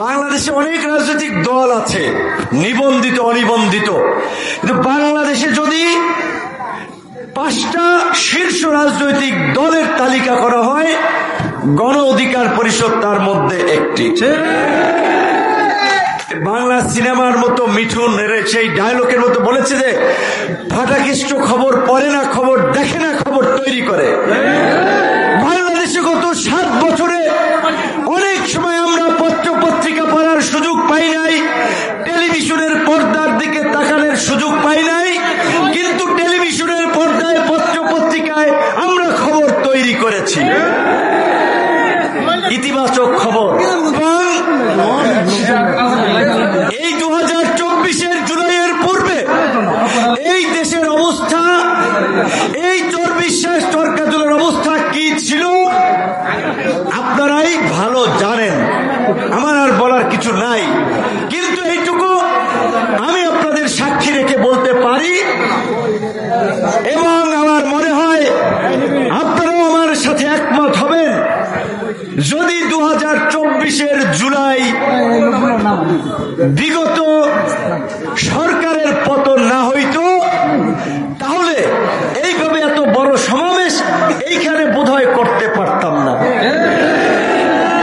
বাংলাদেশে অনেক রাজনৈতিক দল আছে, নিবন্ধিত অনিবন্ধিত, কিন্তু বাংলাদেশে যদি 5টা শীর্ষ রাজনৈতিক দলের তালিকা করা হয়, গণ অধিকার পরিষদ তার মধ্যে একটি। বাংলা সিনেমার মতো মিঠুন সেই ডায়লগের মতো বলেছে যে ফাটাকিষ্ট খবর পড়ে না, খবর দেখে না, খবর তৈরি করে। বাংলাদেশে গত 7 বছরে অনেক সময় আমরা পত্র পত্রিকা পড়ার সুযোগ পাই নাই, টেলিভিশনের পর্দার দিকে তাকানোর সুযোগ পাই নাই, কিন্তু টেলিভিশনের পর্দায় পত্র পত্রিকায় আমরা খবর তৈরি করেছি, ইতিবাচক খবর। এই 2024-এর জুলাইয়ের পূর্বে এই দেশের অবস্থা, এই চরবিশ্বাস চরকাজুলের অবস্থা কি ছিল আপনারাই ভালো জানেন, আমার আর বলার কিছু নাই। কিন্তু এইটুকু আমি আপনাদের সাক্ষী রেখে বলতে পারি, এবং আমার মনে হয় আপনারাও আমার সাথে একমত হবেন, যদি 2024-এর জুলাই বিগত সরকারের পতন